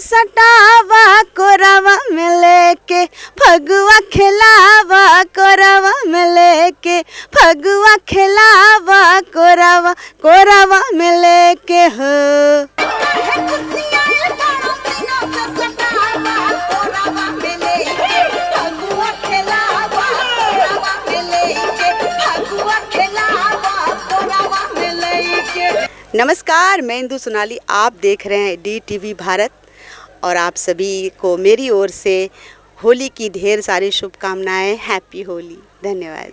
सटावा कोरावा में लेके फगुआ खिलावा कोरावा में लेके फगुआ खिलावा कोरावा कोरावा में लेके हो। नमस्कार, मैं इंदु सोनाली, आप देख रहे हैं DTV भारत और आप सभी को मेरी ओर से होली की ढेर सारी शुभकामनाएं। हैप्पी होली। धन्यवाद।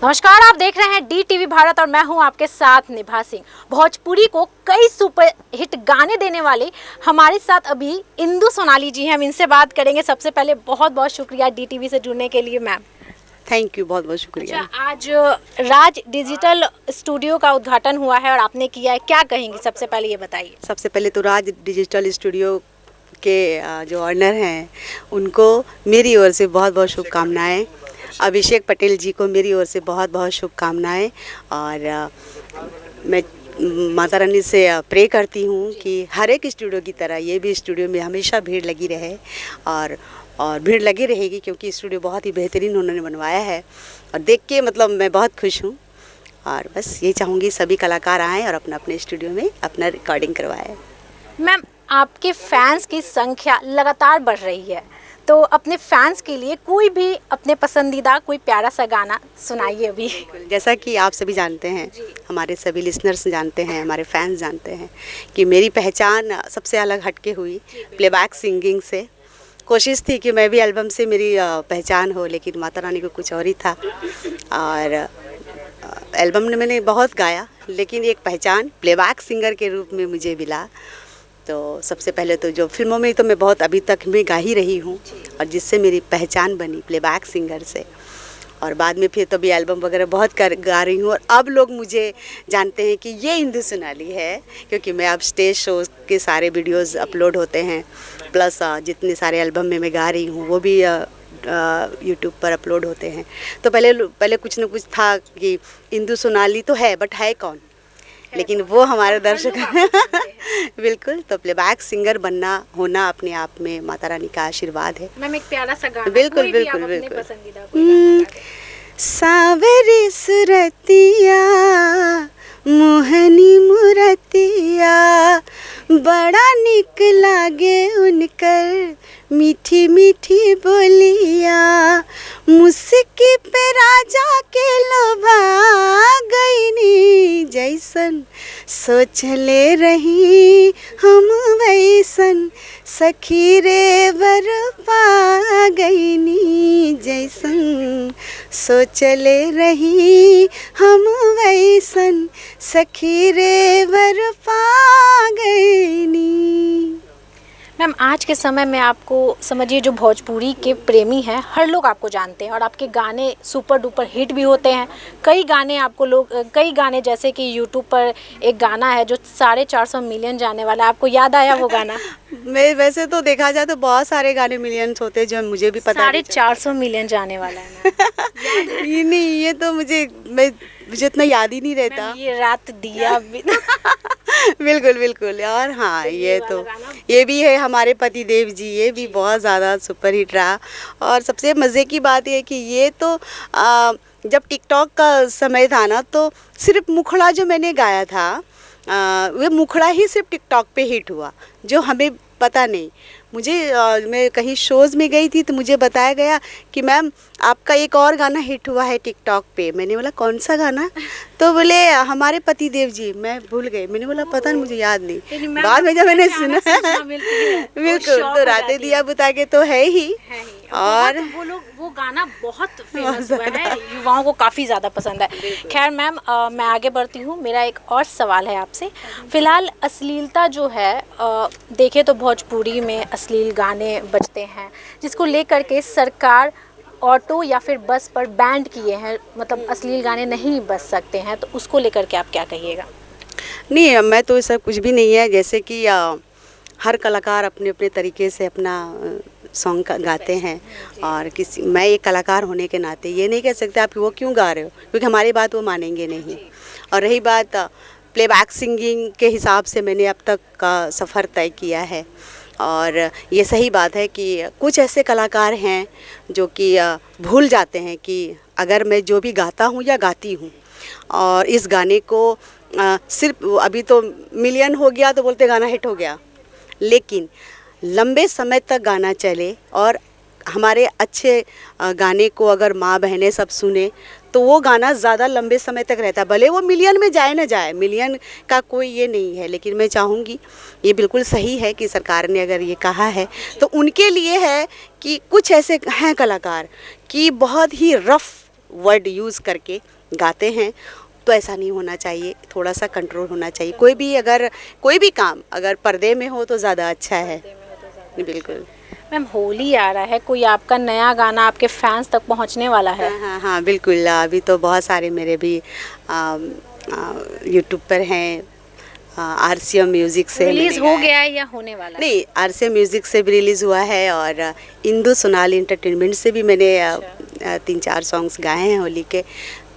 नमस्कार, आप देख रहे हैं DTV भारत और मैं हूं आपके साथ निभा सिंह। भोजपुरी को कई सुपर हिट गाने देने वाले हमारे साथ अभी इंदु सोनाली जी हैं। हम इनसे बात करेंगे। सबसे पहले बहुत बहुत शुक्रिया DTV से जुड़ने के लिए मैम। थैंक यू, बहुत बहुत शुक्रिया। अच्छा, आज राज डिजिटल स्टूडियो का उद्घाटन हुआ है और आपने किया है, क्या कहेंगी? सबसे पहले ये बताइए। सबसे पहले तो राज डिजिटल स्टूडियो के जो ऑनर हैं उनको मेरी ओर से बहुत बहुत शुभकामनाएं। अभिषेक पटेल जी को मेरी ओर से बहुत बहुत शुभकामनाएं। और मैं माता रानी से प्रे करती हूँ कि हर एक स्टूडियो की तरह ये भी स्टूडियो में हमेशा भीड़ लगी रहे और भीड़ लगी रहेगी, क्योंकि स्टूडियो बहुत ही बेहतरीन उन्होंने बनवाया है और देख के मतलब मैं बहुत खुश हूँ। और बस ये चाहूँगी सभी कलाकार आएँ और अपना अपने स्टूडियो में अपना रिकॉर्डिंग करवाएं। मैम, आपके फैंस की संख्या लगातार बढ़ रही है, तो अपने फैंस के लिए कोई भी अपने पसंदीदा कोई प्यारा सा गाना सुनाइए अभी। जैसा कि आप सभी जानते हैं, हमारे सभी लिसनर्स जानते हैं, हमारे फैंस जानते हैं कि मेरी पहचान सबसे अलग हटके हुई प्लेबैक सिंगिंग से। कोशिश थी कि मैं भी एल्बम से मेरी पहचान हो, लेकिन माता रानी को कुछ और ही था। और एल्बम में मैंने बहुत गाया, लेकिन एक पहचान प्लेबैक सिंगर के रूप में मुझे मिला। तो सबसे पहले तो जो फिल्मों में तो मैं बहुत अभी तक मैं गा ही रही हूँ और जिससे मेरी पहचान बनी प्लेबैक सिंगर से। और बाद में फिर तो भी एल्बम वगैरह बहुत गा रही हूँ और अब लोग मुझे जानते हैं कि ये इंदु सोनाली है, क्योंकि मैं अब स्टेज शो के सारे वीडियोस अपलोड होते हैं, प्लस जितने सारे एल्बम में मैं गा रही हूँ वो भी यूट्यूब पर अपलोड होते हैं। तो पहले कुछ न कुछ था कि इंदु सोनाली तो है, बट है कौन, लेकिन वो हमारे दर्शक बिल्कुल। तो प्लेबैक सिंगर बनना होना अपने आप में माता रानी का आशीर्वाद है। मैम, एक प्यारा सा गाना बिल्कुल कोई बिल्कुल भी बिल्कुल। पसंदीदा कोई सावरी सुरतिया मोहनी मुरतिया बड़ा निक लागे उनकर मीठी मीठी बोलिया, मुस्की पे राजा के लोभा गईनी, जैसन सोचले रही हम वैसन सखी रे वर पा गईनी, जैसन सोचले रही हम वैसन सखी रे वर पा गईनी। मैम, आज के समय में आपको समझिए जो भोजपुरी के प्रेमी हैं हर लोग आपको जानते हैं और आपके गाने सुपर डुपर हिट भी होते हैं। कई गाने जैसे कि यूट्यूब पर एक गाना है जो 450 मिलियन जाने वाला है, आपको याद आया वो गाना? मैं वैसे तो देखा जाए तो बहुत सारे गाने मिलियंस होते हैं जो मुझे भी पता 450 मिलियन जाने वाला है ना। ये तो मुझे इतना याद ही नहीं रहता। ये रात दिया बिल्कुल बिल्कुल। और हाँ, ये भी है हमारे पति देव जी, ये भी बहुत ज़्यादा सुपर हिट रहा। और सबसे मज़े की बात ये कि ये तो जब टिकटॉक का समय था ना, तो सिर्फ मुखड़ा जो मैंने गाया था वो मुखड़ा ही सिर्फ टिकटॉक पे हिट हुआ, जो हमें पता नहीं। मुझे मैं कहीं शोज़ में गई थी तो मुझे बताया गया कि मैम आपका एक और गाना हिट हुआ है टिकटॉक पे। मैंने बोला कौन सा गाना? तो बोले हमारे पति देव जी। मैं भूल गई, मैंने बोला पता नहीं, मुझे याद नहीं। बाद में जब मैंने सुना बिल्कुल, तो रातें दिया बुता के तो है ही। और वो गाना बहुत फेमस हुआ है, युवाओं को काफ़ी ज़्यादा पसंद है। खैर मैम, मैं आगे बढ़ती हूँ। मेरा एक और सवाल है आपसे। फ़िलहाल अश्लीलता जो है, देखें तो भोजपुरी में अश्लील गाने बजते हैं, जिसको लेकर के सरकार ऑटो या फिर बस पर बैंड किए हैं, मतलब अश्लील गाने नहीं बज सकते हैं, तो उसको लेकर के आप क्या कहिएगा? नहीं, मैं तो ऐसा कुछ भी नहीं है। जैसे कि हर कलाकार अपने अपने तरीके से अपना सॉन्ग गाते हैं, और मैं एक कलाकार होने के नाते ये नहीं कह सकते आप वो क्यों गा रहे हो, क्योंकि हमारी बात वो मानेंगे नहीं। और रही बात प्लेबैक सिंगिंग के हिसाब से मैंने अब तक का सफ़र तय किया है, और ये सही बात है कि कुछ ऐसे कलाकार हैं जो कि भूल जाते हैं कि अगर मैं जो भी गाता हूँ या गाती हूँ, और इस गाने को सिर्फ अभी तो मिलियन हो गया तो बोलते गाना हिट हो गया, लेकिन लंबे समय तक गाना चले और हमारे अच्छे गाने को अगर माँ बहनें सब सुने तो वो गाना ज़्यादा लंबे समय तक रहता है। भले वो मिलियन में जाए ना जाए, मिलियन का कोई ये नहीं है, लेकिन मैं चाहूँगी, ये बिल्कुल सही है कि सरकार ने अगर ये कहा है तो उनके लिए है कि कुछ ऐसे हैं कलाकार कि बहुत ही रफ़ वर्ड यूज़ करके गाते हैं, तो ऐसा नहीं होना चाहिए। थोड़ा सा कंट्रोल होना चाहिए। कोई भी काम अगर पर्दे में हो तो ज़्यादा अच्छा है। बिल्कुल मैम, होली आ रहा है, कोई आपका नया गाना आपके फैंस तक पहुंचने वाला है? हाँ, बिल्कुल। अभी तो बहुत सारे मेरे भी यूट्यूब पर हैं। RCM म्यूज़िक से रिलीज़ हो गया है या होने वाला है? नहीं, RCM म्यूज़िक से भी रिलीज़ हुआ है, और इंदु सोनाली एंटरटेनमेंट से भी मैंने 3-4 सॉन्ग्स गाए हैं होली के।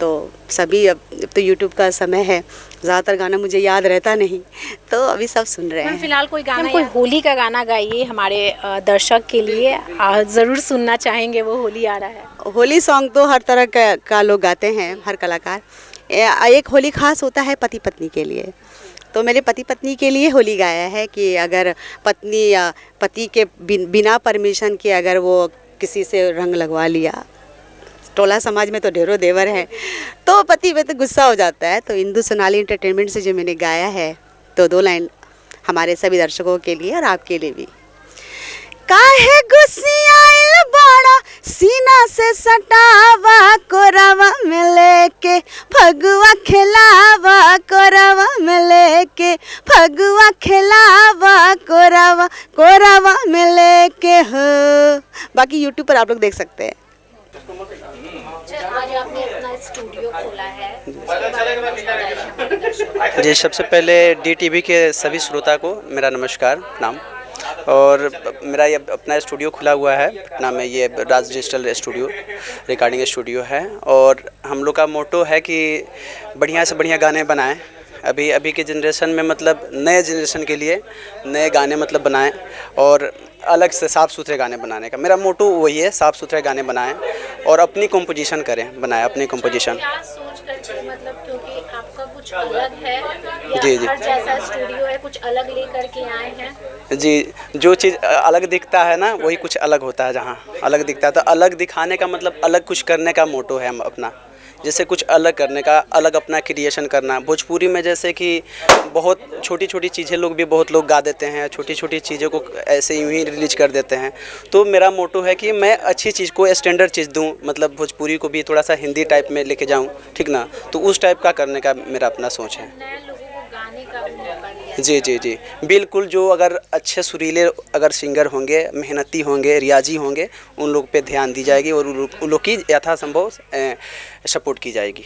तो सभी, अब तो यूट्यूब का समय है, ज़्यादातर गाना मुझे याद रहता नहीं, तो अभी सब सुन रहे हैं। फिलहाल कोई गाना, कोई होली का गाना गाइए हमारे दर्शक के लिए, ज़रूर सुनना चाहेंगे। वो होली आ रहा है। होली सॉन्ग तो हर तरह का लोग गाते हैं, हर कलाकार। एक होली खास होता है पति पत्नी के लिए, तो मेरे पति पत्नी के लिए होली गाया है कि अगर पत्नी या पति के बिना परमिशन के अगर वो किसी से रंग लगवा लिया, टोला समाज में तो ढेरों देवर हैं, तो पति पे तो गुस्सा हो जाता है। तो इंदु सोनाली एंटरटेनमेंट से जो मैंने गाया है, तो 2 लाइन हमारे सभी दर्शकों के लिए और आपके लिए भी। काहे गुस्सियाइल बड़ा सीना से सटावा, कोरावा में लेके फगुआ खिलावा, कोरावा में लेके फगुआ खिलावा, कोरावा में लेके हो। बाकी यूट्यूब पर आप लोग देख सकते हैं। आज आपने अपना स्टूडियो खोला है, जी, सबसे पहले DTV के सभी श्रोता को मेरा नमस्कार, प्रणाम। और मेरा ये अपना स्टूडियो खुला हुआ है पटना में, ये राज डिजिटल स्टूडियो रिकॉर्डिंग स्टूडियो है, और हम लोग का मोटो है कि बढ़िया से बढ़िया गाने बनाएं। अभी के जनरेशन में, मतलब नए जनरेशन के लिए नए गाने मतलब बनाएं, और अलग से साफ़ सुथरे गाने बनाने का मेरा मोटो वही है, साफ़ सुथरे गाने बनाएं और अपनी कंपोजिशन बनाएं अपनी कंपोजिशन। क्या सोच करके, मतलब क्योंकि आपका कुछ अलग है या जी हर जैसा स्टूडियो है, कुछ अलग लेकर के आए हैं? जी, जो चीज़ अलग दिखता है ना, वही कुछ अलग होता है। जहाँ अलग दिखता है तो अलग दिखाने का मतलब अलग कुछ करने का मोटो है हम अपना, जैसे कुछ अलग करने का, अलग अपना क्रिएशन करना। भोजपुरी में जैसे कि बहुत छोटी छोटी चीज़ें लोग भी बहुत लोग गा देते हैं, छोटी छोटी चीज़ों को ऐसे यूं ही रिलीज कर देते हैं। तो मेरा मोटो है कि मैं अच्छी चीज़ को, स्टैंडर्ड चीज़ दूं, मतलब भोजपुरी को भी थोड़ा सा हिंदी टाइप में लेके जाऊं, ठीक ना। तो उस टाइप का करने का मेरा अपना सोच है। नए लोगों को गाने का भी मौका दिया। जी, बिल्कुल। जो अगर अच्छे अगर सिंगर होंगे, मेहनती होंगे, रियाजी होंगे, उन लोग पे ध्यान दी जाएगी और उन लोग की यथासंभव सपोर्ट की जाएगी।